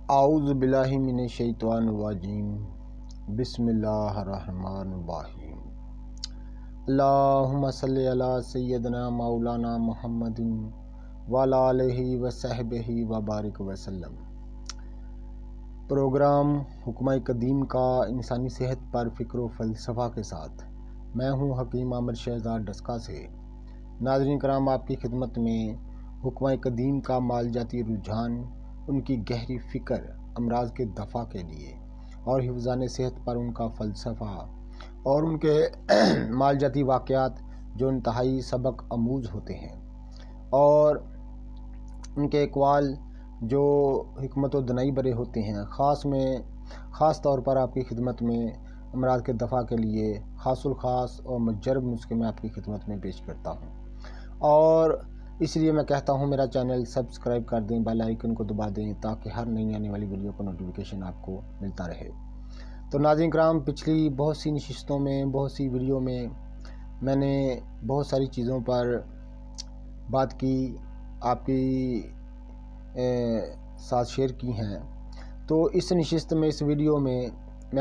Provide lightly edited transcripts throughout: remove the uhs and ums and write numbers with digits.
اعوذ باللہ من الشیطان الرجیم بسم اللہ الرحمن الرحیم اللہم صلی علی سیدنا مولانا محمد وعلی آلہ وصحبہ وبارک وسلم۔ پروگرام حکمہ قدیم کا انسانی صحت پر فکر و فلسفہ کے ساتھ میں ہوں حکیم عامر شہزاد ڈسکا سے۔ ناظرین کرام، آپ کی خدمت میں حکمہ قدیم کا مال جاتی رجحان، ان کی گہری فکر امراض کے دفع کے لیے اور حفظان صحت پر ان کا فلسفہ اور ان کے مال جاتی واقعات جو انتہائی سبق آموز ہوتے ہیں اور ان کے اقوال جو حکمت و دنائی برے ہوتے ہیں، خاص طور پر آپ کی خدمت میں امراض کے دفع کے لیے خاص الخاص اور مجرب نسخے میں آپ کی خدمت میں پیش کرتا ہوں۔ اور اس لیے میں کہتا ہوں میرا چینل سبسکرائب کر دیں، بیل آئیکن کو دبا دیں تاکہ ہر نئی آنے والی ویڈیو کا نوٹیفیکیشن آپ کو ملتا رہے۔ تو ناظرین کرام، پچھلی بہت سی نشستوں میں، بہت سی ویڈیو میں نے بہت ساری چیزوں پر بات کی، آپ کی ساتھ شیئر کی ہیں۔ تو اس نشست میں، اس ویڈیو میں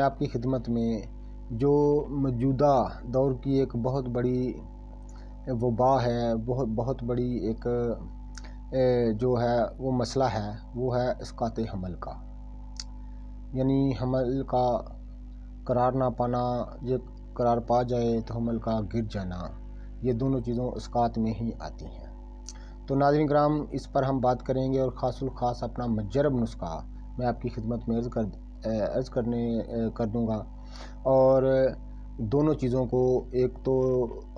آپ کی خدمت میں جو موجودہ دور کی ایک بہت بڑی وبا ہے، بہت بڑی ایک جو ہے وہ مسئلہ ہے، وہ ہے اسقاط حمل کا، یعنی حمل کا قرار نہ پانا، یہ قرار پا جائے تو حمل کا گر جانا، یہ دونوں چیزوں اسقاط میں ہی آتی ہیں۔ تو ناظرین کرام، اس پر ہم بات کریں گے اور خاص الخاص اپنا مجرب نسخہ میں آپ کی خدمت میں عرض کر دوں گا۔ اور دونوں چیزوں کو، ایک تو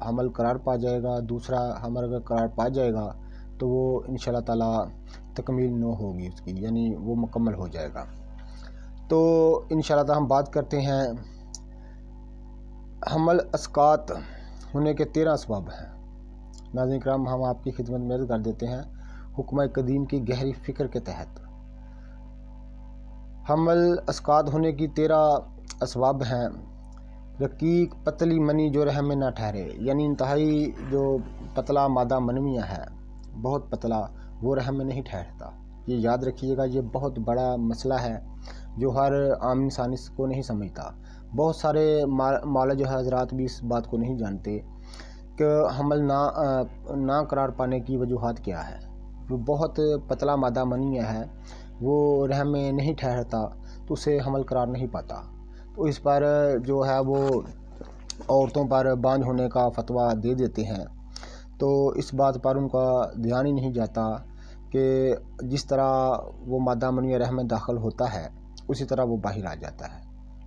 حمل قرار پا جائے گا، دوسرا حمل اگر قرار پا جائے گا تو وہ انشاءاللہ تعالی تکمیل نو ہوگی اس کی، یعنی وہ مکمل ہو جائے گا۔ تو انشاءاللہ تعالی ہم بات کرتے ہیں حمل اسقاط ہونے کے 13 اسباب ہیں۔ ناظرین کرام، ہم آپ کی خدمت میں عرض کر دیتے ہیں حکمہ قدیم کی گہری فکر کے تحت۔ حمل اسقاط ہونے کی 13 اسباب ہیں۔ رقیق پتلی منی جو رحم میں نہ ٹھہرے، یعنی انتہائی جو پتلا مادہ منویہ ہے، بہت پتلا، وہ رحم میں نہیں ٹھہرتا۔ یہ یاد رکھیے گا، یہ بہت بڑا مسئلہ ہے جو ہر عام انسان اس کو نہیں سمجھتا۔ بہت سارے معالج حضرات بھی اس بات کو نہیں جانتے کہ حمل نہ قرار پانے کی وجوہات کیا ہے۔ جو بہت پتلا مادہ منویہ ہے وہ رحم میں نہیں ٹھہرتا تو اسے حمل قرار نہیں پاتا، تو اس پر جو ہے وہ عورتوں پر بانجھ ہونے کا فتویٰ دے دیتے ہیں۔ تو اس بات پر ان کا دھیان ہی نہیں جاتا کہ جس طرح وہ مادہ منویہ رحم میں داخل ہوتا ہے اسی طرح وہ باہر آ جاتا ہے،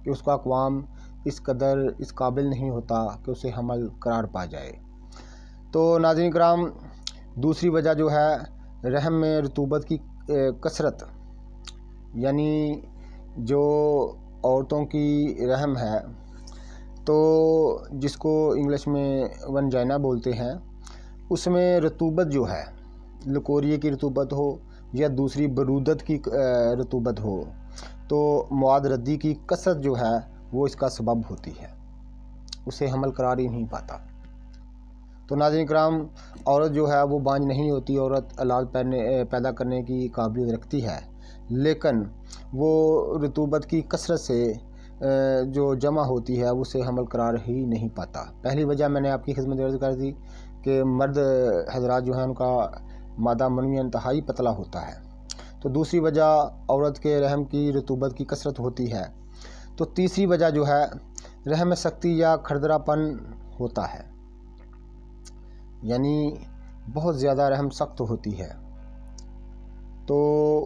کہ اس کا اقوام اس قابل نہیں ہوتا کہ اسے حمل قرار پا جائے۔ تو ناظرین کرام، دوسری وجہ جو ہے رحم میں رطوبت کی کثرت، یعنی جو عورتوں کی رحم ہے تو جس کو انگلش میں ونجائنا بولتے ہیں، اس میں رطوبت جو ہے، لکوریے کی رطوبت ہو یا دوسری برودت کی رطوبت ہو، تو مواد ردی کی کثرت جو ہے وہ اس کا سبب ہوتی ہے، اسے حمل قرار ہی نہیں پاتا۔ تو ناظرین کرام، عورت جو ہے وہ بانجھ نہیں ہوتی، عورت اولاد پیدا کرنے کی قابلیت رکھتی ہے، لیکن وہ رطوبت کی کثرت سے جو جمع ہوتی ہے اسے حمل قرار ہی نہیں پاتا۔ پہلی وجہ میں نے آپ کی خدمت عرض کر دی کہ مرد حضرات جو ہیں ان کا مادہ منوی انتہائی پتلا ہوتا ہے۔ تو دوسری وجہ عورت کے رحم کی رطوبت کی کثرت ہوتی ہے۔ تو تیسری وجہ جو ہے رحم میں سختی یا کھردرا پن ہوتا ہے، یعنی بہت زیادہ رحم سخت ہوتی ہے تو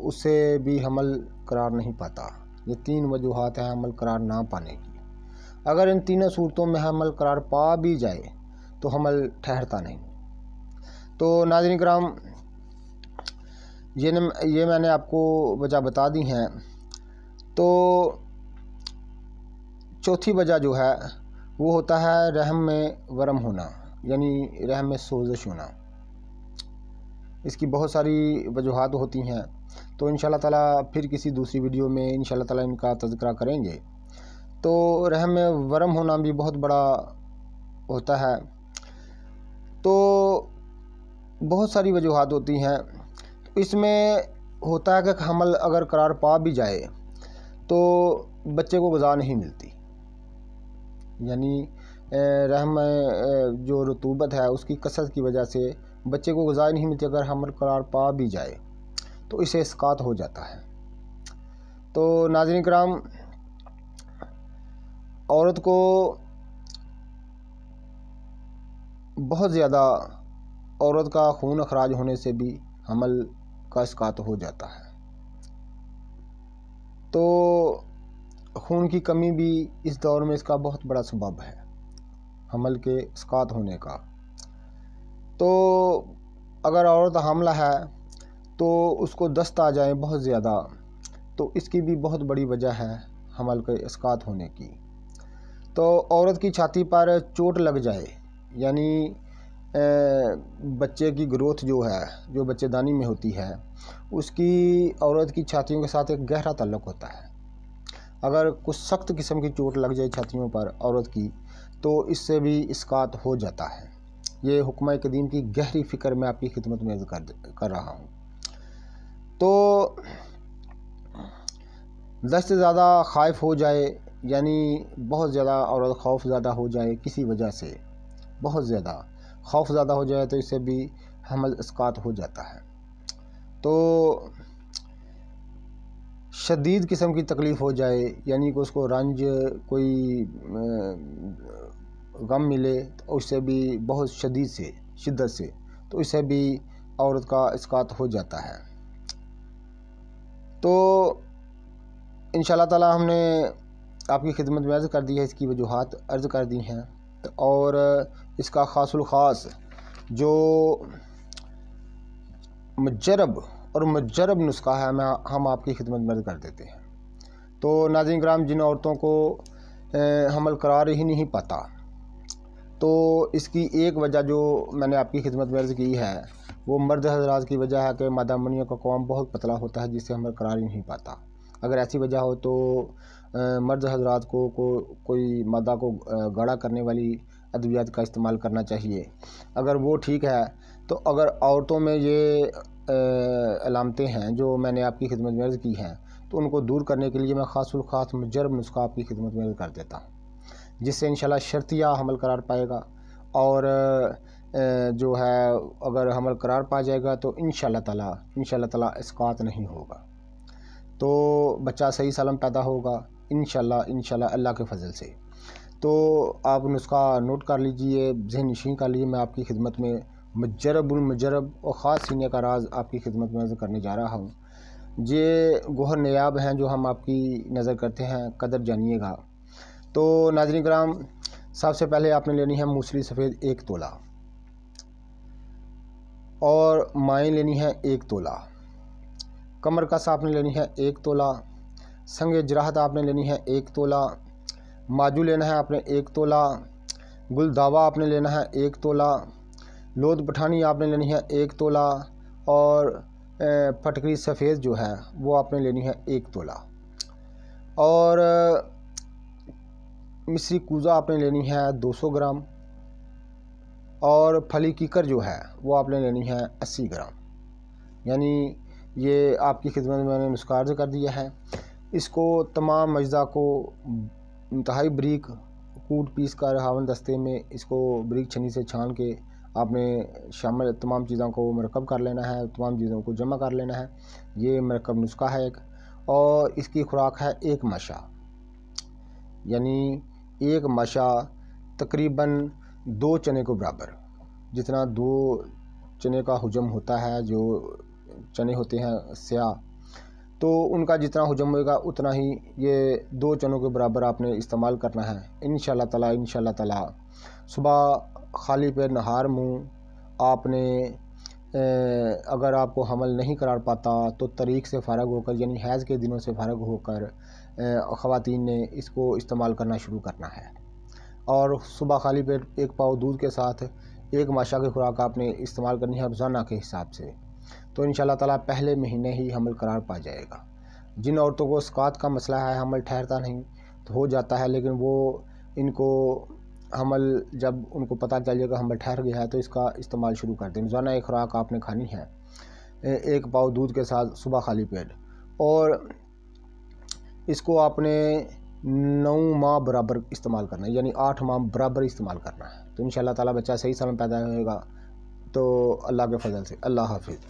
اسے بھی حمل قرار نہیں پاتا۔ یہ 3 وجوہات ہیں حمل قرار نہ پانے کی۔ اگر ان تینوں صورتوں میں حمل قرار پا بھی جائے تو حمل ٹھہرتا نہیں۔ تو ناظرین کرام، یہ میں نے آپ کو وجہ بتا دی ہیں۔ تو چوتھی وجہ جو ہے وہ ہوتا ہے رحم میں ورم ہونا، یعنی رحم میں سوزش ہونا۔ اس کی بہت ساری وجوہات ہوتی ہیں، تو انشاءاللہ تعالی پھر کسی دوسری ویڈیو میں انشاءاللہ تعالی ان کا تذکرہ کریں گے۔ تو رحم میں ورم ہونا بھی بہت بڑا ہوتا ہے۔ تو بہت ساری وجوہات ہوتی ہیں، اس میں ہوتا ہے کہ حمل اگر قرار پا بھی جائے تو بچے کو غذا نہیں ملتی، یعنی رحم میں جو رطوبت ہے اس کی کثرت کی وجہ سے بچے کو غذا نہیں ملتی۔ اگر حمل قرار پا بھی جائے تو اسے اسقاط ہو جاتا ہے۔ تو ناظرین کرام، عورت کو بہت زیادہ عورت کا خون اخراج ہونے سے بھی حمل کا اسقاط ہو جاتا ہے۔ تو خون کی کمی بھی اس دور میں اس کا بہت بڑا سبب ہے حمل کے اسقاط ہونے کا۔ تو اگر عورت حاملہ ہے تو اس کو دست آ جائیں بہت زیادہ، تو اس کی بھی بہت بڑی وجہ ہے حمل کے اسقاط ہونے کی۔ تو عورت کی چھاتی پر چوٹ لگ جائے، یعنی بچے کی گروتھ جو ہے، جو بچے دانی میں ہوتی ہے، اس کی عورت کی چھاتیوں کے ساتھ ایک گہرا تعلق ہوتا ہے۔ اگر کچھ سخت قسم کی چوٹ لگ جائے چھاتیوں پر عورت کی تو اس سے بھی اسقاط ہو جاتا ہے۔ یہ حکمہ قدیم کی گہری فکر میں آپ کی خدمت میں عرض کر رہا ہوں۔ تو دست زیادہ خائف ہو جائے، یعنی بہت زیادہ عورت خوف زیادہ ہو جائے کسی وجہ سے، بہت زیادہ خوف زیادہ ہو جائے تو اس سے بھی حمل اسقاط ہو جاتا ہے۔ تو شدید قسم کی تکلیف ہو جائے، یعنی کہ اس کو رنج کوئی غم ملے تو اس سے بھی بہت شدت سے تو اس سے بھی عورت کا اسقاط ہو جاتا ہے۔ تو انشاءاللہ تعالی ہم نے آپ کی خدمت میں عرض کر دی ہے، اس کی وجوہات عرض کر دی ہیں، اور اس کا خاص الخاص جو مجرب نسخہ ہے ہم آپ کی خدمت میں عرض کر دیتے ہیں۔ تو ناظرین کرام، جن عورتوں کو حمل قرار ہی نہیں پاتا، تو اس کی ایک وجہ جو میں نے آپ کی خدمت میں عرض کی ہے وہ مرد حضرات کی وجہ ہے کہ مادہ منیوں کا قوام بہت پتلا ہوتا ہے جس سے حمل قرار ہی نہیں پاتا۔ اگر ایسی وجہ ہو تو مرد حضرات کو کوئی مادہ کو گاڑھا کرنے والی ادویات کا استعمال کرنا چاہیے۔ اگر وہ ٹھیک ہے تو اگر عورتوں میں یہ علامتیں ہیں جو میں نے آپ کی خدمت میں عرض کی ہیں تو ان کو دور کرنے کے لیے میں خاص الخاص مجرب نسخہ آپ کی خدمت میں عرض کر دیتا ہوں، جس سے انشاءاللہ شرطیہ حمل قرار پائے گا، اور جو ہے اگر حمل قرار پا جائے گا تو انشاءاللہ تعالی اسقاط نہیں ہوگا، تو بچہ صحیح سالم پیدا ہوگا انشاءاللہ اللہ کے فضل سے۔ تو آپ نسخہ نوٹ کر لیجئے، ذہن نشین کر لیجئے۔ میں آپ کی خدمت میں مجرب اور خاص سینے کا راز آپ کی خدمت میں عرض کرنے جا رہا ہوں۔ یہ گوہر نیاب ہیں جو ہم آپ کی نظر کرتے ہیں، قدر جانیے گا۔ تو ناظرین کرام، سب سے پہلے آپ نے لینی ہے موسلی سفید 1 تولہ، اور مائیں لینی ہے 1 تولہ، کمر کس آپ نے لینی ہے 1 تولہ، سنگ جراحت آپ نے لینی ہے 1 تولہ، ماجو لینا ہے آپ نے 1 تولہ، گل داوا آپ نے لینا ہے 1 تولہ، لود پٹھانی آپ نے لینی ہے 1 تولہ، اور پھٹکری سفید جو ہے وہ آپ نے لینی ہے 1 تولہ، اور مصری کوزہ آپ نے لینی ہے 200 گرام، اور پھلی کیکر جو ہے وہ آپ نے لینی ہے 80 گرام۔ یعنی یہ آپ کی خدمت میں نے نسخہ عرض کر دیا ہے۔ اس کو تمام اجزاء کو انتہائی بریک کوٹ پیس کر ہاون دستے میں اس کو بریک چھنی سے چھان کے آپ نے شامل تمام چیزوں کو مرکب کر لینا ہے، تمام چیزوں کو جمع کر لینا ہے۔ یہ مرکب نسخہ ہے ایک، اور اس کی خوراک ہے 1 ماشا، یعنی 1 ماشا تقریباً 2 چنے کو برابر، جتنا 2 چنے کا حجم ہوتا ہے، جو چنے ہوتے ہیں سیاہ، تو ان کا جتنا حجم ہوئے گا اتنا ہی یہ 2 چنوں کے برابر آپ نے استعمال کرنا ہے انشاءاللہ تعالی۔ صبح خالی پیٹ نہار منہ آپ نے اگر آپ کو حمل نہیں قرار پاتا تو طریق سے فارغ ہو کر، یعنی حیض کے دنوں سے فارغ ہو کر خواتین نے اس کو استعمال کرنا شروع کرنا ہے، اور صبح خالی پیٹ 1 پاؤ دودھ کے ساتھ 1 ماشا کی خوراک آپ نے استعمال کرنی ہے روزانہ کے حساب سے، تو انشاءاللہ تعالی پہلے مہینے ہی حمل قرار پا جائے گا۔ جن عورتوں کو اسقاط کا مسئلہ ہے، حمل ٹھہرتا نہیں تو ہو جاتا ہے، لیکن وہ ان کو حمل جب ان کو پتہ چل جائے گا حمل ٹھہر گیا ہے تو اس کا استعمال شروع کر دیں۔ روزانہ 1 خوراک آپ نے کھانی ہے 1 پاؤ دودھ کے ساتھ صبح خالی پیٹ، اور اس کو آپ نے 9 ماہ برابر استعمال کرنا ہے، یعنی 8 ماہ برابر استعمال کرنا ہے، تو انشاءاللہ تعالیٰ بچہ صحیح سمے پیدا ہوئے گا۔ تو اللہ کے فضل سے، اللہ حافظ۔